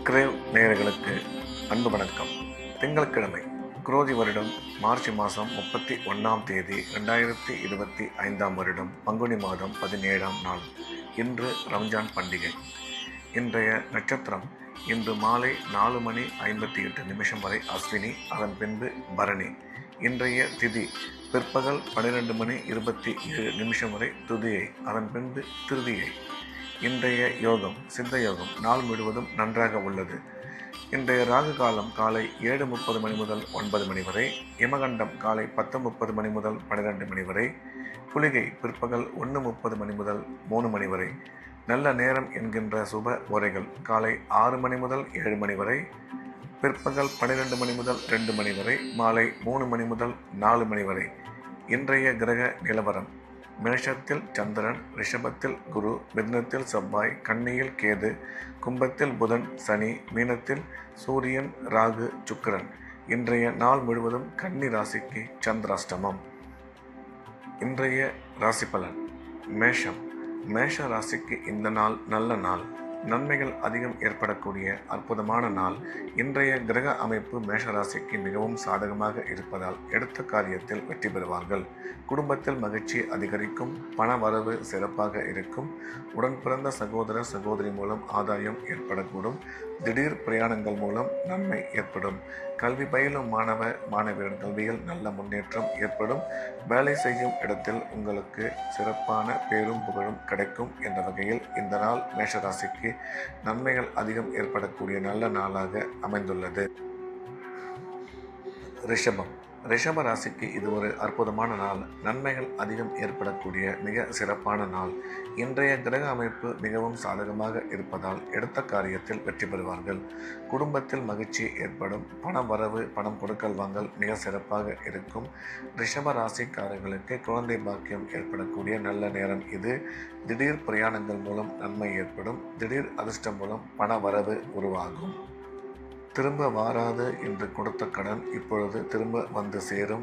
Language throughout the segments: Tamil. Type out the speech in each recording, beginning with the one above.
கிரேவ் நேயர்களுக்கு அன்பு வணக்கம். திங்கட்கிழமை, குரோதி வருடம் மார்ச் மாதம் 31ஆம் தேதி 2025ஆம் வருடம் பங்குனி மாதம் 17ஆம் நாள். இன்று ரம்ஜான் பண்டிகை. இன்றைய நட்சத்திரம் இன்று மாலை 4:58 வரை அஸ்வினி, அதன் பின்பு பரணி. இன்றைய திதி பிற்பகல் 12:27 வரை துதியை, அதன் பின்பு திருதியை. இன்றைய யோகம் சித்த யோகம். நாள் முழுவதும் நன்றாக உள்ளது. இன்றைய ராகு காலம் காலை 7:30 முதல் 9 வரை, யமகண்டம் காலை 10:30 முதல் 12 வரை, குளிகை பிற்பகல் 1:30 முதல் 3 வரை. நல்ல நேரம் என்கின்ற சுப உரைகள் காலை 6 முதல் 7 வரை, பிற்பகல் 12 முதல் 2 வரை, மாலை 3 முதல் 4 வரை. இன்றைய கிரக நிலவரம்: மேஷத்தில் சந்திரன், ரிஷபத்தில் குரு, மிதுனத்தில் செவ்வாய், கன்னியில் கேது, கும்பத்தில் புதன், சனி, மீனத்தில் சூரியன், ராகு, சுக்கிரன். இன்றைய நாள் முழுவதும் கன்னி ராசிக்கு சந்திராஷ்டமம். இன்றைய ராசி பலன்: மேஷம். மேஷ ராசிக்கு இந்த நாள் நல்ல நாள். நன்மைகள் அதிகம் ஏற்படக்கூடிய அற்புதமான நாள். இன்றைய கிரக அமைப்பு மேஷராசிக்கு மிகவும் சாதகமாக இருப்பதால் எடுத்த காரியத்தில் வெற்றி பெறுவார்கள். குடும்பத்தில் மகிழ்ச்சி அதிகரிக்கும். பண வரவு சிறப்பாக இருக்கும். உடன் பிறந்த சகோதர சகோதரி மூலம் ஆதாயம் ஏற்படக்கூடும். திடீர் பிரயாணங்கள் மூலம் நன்மை ஏற்படும். கல்வி பயிலும் மாணவ மாணவியர் கல்வியில் நல்ல முன்னேற்றம் ஏற்படும். வேலை செய்யும் இடத்தில் உங்களுக்கு சிறப்பான பேரும் புகழும் கிடைக்கும் என்ற வகையில் இந்த நாள் மேஷராசிக்கு நன்மைகள் அதிகம் ஏற்படக்கூடிய நல்ல நாளாக அமைந்துள்ளது. ரிஷபம். ரிஷப ராசிக்கு இது ஒரு அற்புதமான நாள். நன்மைகள் அதிகம் ஏற்படக்கூடிய மிக சிறப்பான நாள். இன்றைய கிரக அமைப்பு மிகவும் சாதகமாக இருப்பதால் எடுத்த காரியத்தில் வெற்றி பெறுவார்கள். குடும்பத்தில் மகிழ்ச்சி ஏற்படும். பண வரவு, பணம் கொடுக்கல் வாங்கல் மிக சிறப்பாக இருக்கும். ரிஷப ராசிக்காரர்களுக்கு குழந்தை பாக்கியம் ஏற்படக்கூடிய நல்ல நேரம் இது. திடீர் பிரயாணங்கள் மூலம் நன்மை ஏற்படும். திடீர் அதிர்ஷ்டம் மூலம் பண வரவு உருவாகும். திரும்ப வாராது என்று கொடுத்த கடன் இப்பொழுது திரும்ப வந்து சேரும்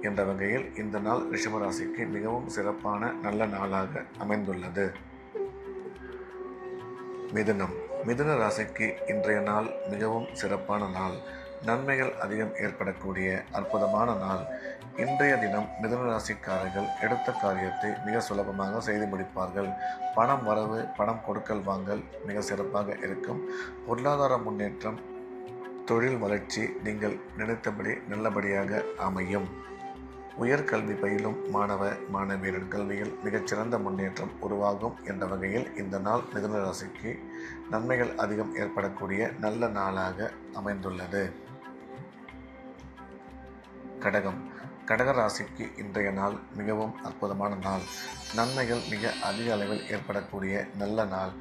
என்ற வகையில் இந்த நாள் ரிஷபராசிக்கு மிகவும் சிறப்பான நல்ல நாளாக அமைந்துள்ளது. மிதுனம். மிதுன ராசிக்கு இன்றைய நாள் மிகவும் சிறப்பான நாள். நன்மைகள் அதிகம் ஏற்படக்கூடிய அற்புதமான நாள். இன்றைய தினம் மிதுன ராசிக்காரர்கள் எடுத்த காரியத்தை மிக சுலபமாக செய்து முடிப்பார்கள். பணம் வரவு, பணம் கொடுக்கல் வாங்கல் மிக சிறப்பாக இருக்கும். பொருளாதார முன்னேற்றம், தொழில் வளர்ச்சி நீங்கள் நினைத்தபடி நல்லபடியாக அமையும். உயர்கல்வி பயிலும் மாணவ மாணவியரின் கல்வியில் மிகச்சிறந்த முன்னேற்றம் உருவாகும் என்ற வகையில் இந்த நாள் மிதுன ராசிக்கு நன்மைகள் அதிகம் ஏற்படக்கூடிய நல்ல நாளாக அமைந்துள்ளது. கடகம். கடக ராசிக்கு இன்றைய நாள் மிகவும் அற்புதமான நாள். நன்மைகள் மிக அதிக அளவில் ஏற்படக்கூடிய நல்ல நாள்.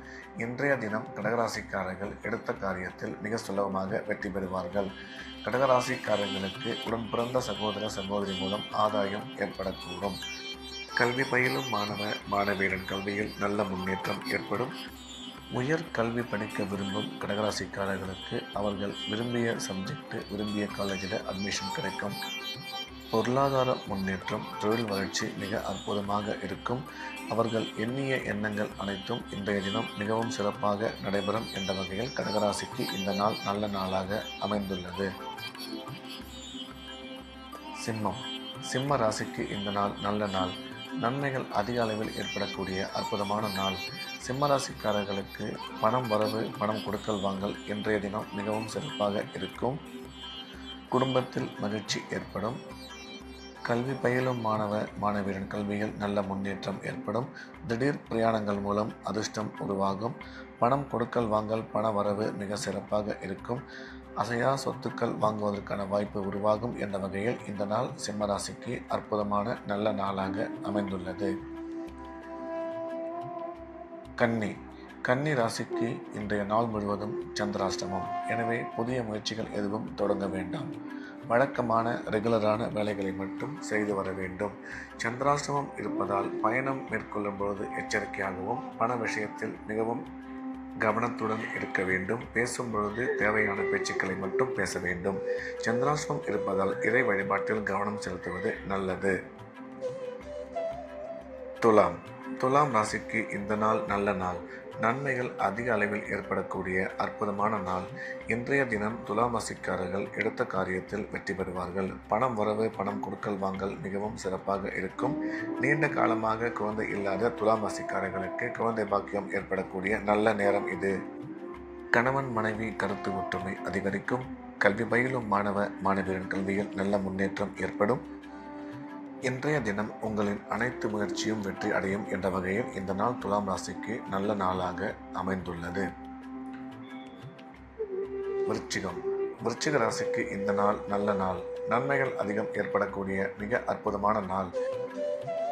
இன்றைய தினம் கடகராசிக்காரர்கள் எடுத்த காரியத்தில் மிக சுலபமாக வெற்றி பெறுவார்கள். கடகராசிக்காரர்களுக்கு உடன் பிறந்த சகோதர சகோதரி மூலம் ஆதாயம் ஏற்படக்கூடும். கல்வி பயிலும் மாணவ மாணவியரின் கல்வியில் நல்ல முன்னேற்றம் ஏற்படும். உயர் கல்வி படிக்க விரும்பும் கடகராசிக்காரர்களுக்கு அவர்கள் விரும்பிய சப்ஜெக்ட், விரும்பிய காலேஜில் அட்மிஷன் கிடைக்கும். பொருளாதார முன்னேற்றம், தொழில் வளர்ச்சி மிக அற்புதமாக இருக்கும். அவர்கள் எண்ணிய எண்ணங்கள் அனைத்தும் இன்றைய தினம் மிகவும் சிறப்பாக நடைபெறும் என்ற வகையில் கடகராசிக்கு இந்த நாள் நல்ல நாளாக அமைந்துள்ளது. சிம்மம். சிம்ம ராசிக்கு இந்த நாள் நல்ல நாள். நன்மைகள் அதிக அளவில் ஏற்படக்கூடிய அற்புதமான நாள். சிம்மராசிக்காரர்களுக்கு பணம் வரவு, பணம் கொடுக்கல் வாங்கல் இன்றைய தினம் மிகவும் சிறப்பாக இருக்கும். குடும்பத்தில் மகிழ்ச்சி ஏற்படும். கல்வி பயிலும் மாணவ மாணவியரின் கல்வியில் நல்ல முன்னேற்றம் ஏற்படும். திடீர் பிரயாணங்கள் மூலம் அதிர்ஷ்டம் உருவாகும். பணம் கொடுக்கல் வாங்கல், பண வரவு மிக சிறப்பாக இருக்கும். அசையா சொத்துக்கள் வாங்குவதற்கான வாய்ப்பு உருவாகும் என்ற வகையில் இந்த நாள் சிம்மராசிக்கு அற்புதமான நல்ல நாளாக அமைந்துள்ளது. கன்னி. கன்னி ராசிக்கு இன்றைய நாள் முழுவதும் சந்திராஷ்டமம். எனவே புதிய முயற்சிகள் எதுவும் தொடங்க வேண்டாம். வழக்கமான ரெகுலரான வேலைகளை மட்டும் செய்து வர வேண்டும். சந்திராஷ்டமம் இருப்பதால் பயணம் மேற்கொள்ளும் பொழுது எச்சரிக்கையாகவும், பண விஷயத்தில் மிகவும் கவனத்துடன் இருக்க வேண்டும். பேசும் பொழுது தேவையான பேச்சுக்களை மட்டும் பேச வேண்டும். சந்திராஷ்டமம் இருப்பதால் இறை வழிபாட்டில் கவனம் செலுத்துவது நல்லது. துலாம். துலாம் ராசிக்கு இந்த நாள் நல்ல நாள். நன்மைகள் அதிக அளவில் ஏற்படக்கூடிய அற்புதமான நாள். இன்றைய தினம் துலாம் ராசிக்காரர்கள் எடுத்த காரியத்தில் வெற்றி பெறுவார்கள். பணம் வரவு, பணம் கொடுக்கல் வாங்கல் மிகவும் சிறப்பாக இருக்கும். நீண்ட காலமாக குழந்தை இல்லாத துலாம் ராசிக்காரர்களுக்கு குழந்தை பாக்கியம் ஏற்படக்கூடிய நல்ல நேரம் இது. கணவன் மனைவி கருத்து ஒற்றுமை அதிகரிக்கும். கல்வி பயிலும் மாணவ மாணவியரின் கல்வியில் நல்ல முன்னேற்றம் ஏற்படும். இன்றைய தினம் உங்களின் அனைத்து முயற்சியும் வெற்றி அடையும் என்ற வகையில் இந்த நாள் துலாம் ராசிக்கு நல்ல நாளாக அமைந்துள்ளது. விருச்சிக ராசிக்கு இந்த நாள் நல்ல நாள். நன்மைகள் அதிகம் ஏற்படக்கூடிய மிக அற்புதமான நாள்.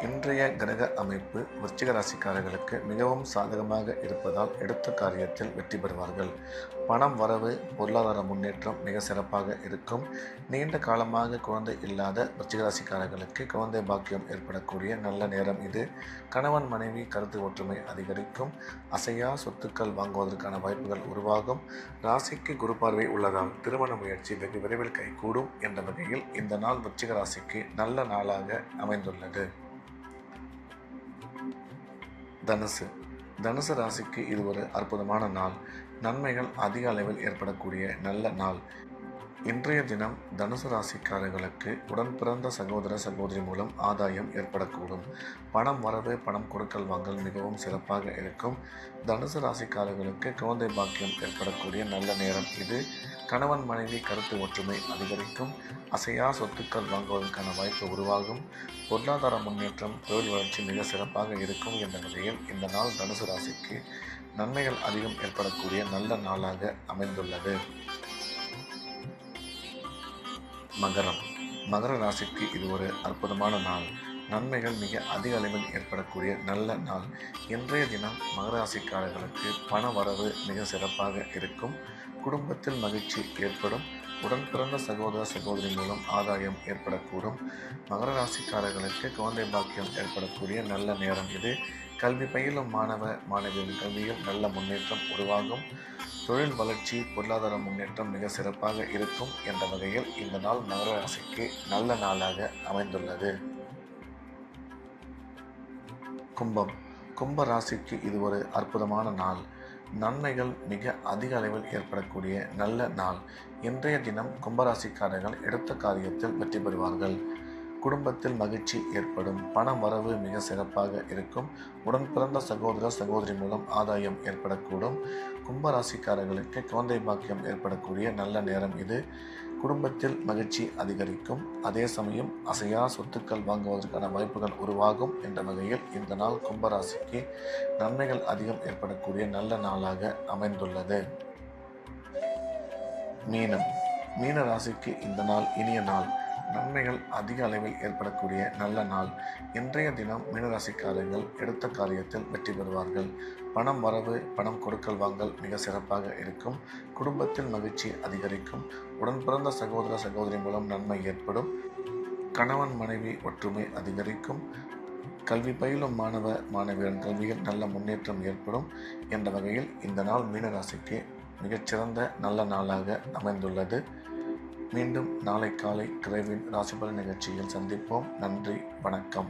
இன்றைய கிரக அமைப்பு விருச்சிக ராசிக்காரர்களுக்கு மிகவும் சாதகமாக இருப்பதால் எடுத்த காரியத்தில் வெற்றி பெறுவார்கள். பணம் வரவு, பொருளாதார முன்னேற்றம் மிக சிறப்பாக இருக்கும். நீண்ட காலமாக குழந்தை இல்லாத விருச்சிக ராசிக்காரர்களுக்கு குழந்தை பாக்கியம் ஏற்படக்கூடிய நல்ல நேரம் இது. கணவன் மனைவி கருத்து ஒற்றுமை அதிகரிக்கும். அசையா சொத்துக்கள் வாங்குவதற்கான வாய்ப்புகள் உருவாகும். ராசிக்கு குரு பார்வை உள்ளதால் திருமண முயற்சி வெகு விரைவில் கைகூடும் என்ற வகையில் இந்த நாள் விருச்சிக ராசிக்கு நல்ல நாளாக அமைந்துள்ளது. தனுசு ராசிக்கு இது ஒரு அற்புதமான நாள். நன்மைகள் அதிக அளவில் ஏற்படக்கூடிய நல்ல நாள். இன்றைய தினம் தனுசு ராசிக்காரர்களுக்கு உடன் பிறந்த சகோதர சகோதரி மூலம் ஆதாயம் ஏற்படக்கூடும். பணம் வரவு, பணம் கொடுக்கல் வாங்கல் மிகவும் சிறப்பாக இருக்கும். தனுசு ராசிக்காரர்களுக்கு குழந்தை பாக்கியம் ஏற்படக்கூடிய நல்ல நேரம் இது. கணவன் மனைவி கருத்து ஒற்றுமை அதிகரிக்கும். அசையா சொத்துக்கள் வாங்குவதற்கான வாய்ப்பு உருவாகும். பொருளாதார முன்னேற்றம், தொழில் வளர்ச்சி மிக சிறப்பாக இருக்கும் என்ற வகையில் இந்த நாள் தனுசு ராசிக்கு நன்மைகள் அதிகம் ஏற்படக்கூடிய நல்ல நாளாக அமைந்துள்ளது. மகர ராசிக்கு இது ஒரு அற்புதமான நாள். நன்மைகள் மிக அதிக அளவில் ஏற்படக்கூடிய நல்ல நாள். இன்றைய தினம் மகர ராசிக்காரர்களுக்கு பண வரவு மிக சிறப்பாக இருக்கும். குடும்பத்தில் மகிழ்ச்சி ஏற்படும். உடன் பிறந்த சகோதர சகோதரி மூலம் ஆதாயம் ஏற்படக்கூடும். மகர ராசிக்காரர்களுக்கு குழந்தை பாக்கியம் ஏற்படக்கூடிய நல்ல நேரம் இது. கல்வி பயிலும் மாணவ மாணவியின் கல்வியில் நல்ல முன்னேற்றம் உருவாகும். தொழில் வளர்ச்சி, பொருளாதார முன்னேற்றம் மிக சிறப்பாக இருக்கும் என்ற வகையில் இந்த நாள் மகர ராசிக்கு நல்ல நாளாக அமைந்துள்ளது. கும்ப ராசிக்கு இது ஒரு அற்புதமான நாள். நன்மைகள் மிக அதிக அளவில் ஏற்படக்கூடிய நல்ல நாள். இன்றைய தினம் கும்பராசிக்காரர்கள் எடுத்த காரியத்தில் வெற்றி பெறுவார்கள். குடும்பத்தில் மகிழ்ச்சி ஏற்படும். பண வரவு மிக சிறப்பாக இருக்கும். உடன் பிறந்த சகோதர சகோதரி மூலம் ஆதாயம் ஏற்படக்கூடும். கும்பராசிக்காரர்களுக்கு குழந்தை பாக்கியம் ஏற்படக்கூடிய நல்ல நேரம் இது. குடும்பத்தில் மகிழ்ச்சி அதிகரிக்கும். அதே சமயம் அசையா சொத்துக்கள் வாங்குவதற்கான வாய்ப்புகள் உருவாகும் என்ற வகையில் இந்த நாள் கும்பராசிக்கு நன்மைகள் அதிகம் ஏற்படக்கூடிய நல்ல நாளாக அமைந்துள்ளது. மீன ராசிக்கு இந்த நாள் இனிய நாள். நன்மைகள் அதிக அளவில் ஏற்படக்கூடிய நல்ல நாள். இன்றைய தினம் மீனராசிக்காரர்கள் எடுத்த காரியத்தில் வெற்றி பெறுவார்கள். பணம் வரவு, பணம் கொடுக்கல் வாங்கல் மிக சிறப்பாக இருக்கும். குடும்பத்தில் மகிழ்ச்சி அதிகரிக்கும். உடன் பிறந்த சகோதர சகோதரி மூலம் நன்மை ஏற்படும். கணவன் மனைவி ஒற்றுமை அதிகரிக்கும். கல்வி பயிலும் மாணவ மாணவியரின் கல்வியில் நல்ல முன்னேற்றம் ஏற்படும் என்ற வகையில் இந்த நாள் மீனராசிக்கு மிகச்சிறந்த நல்ல நாளாக அமைந்துள்ளது. மீண்டும் நாளை காலை கிரேவின் ராசிபலன் நிகழ்ச்சியில் சந்திப்போம். நன்றி, வணக்கம்.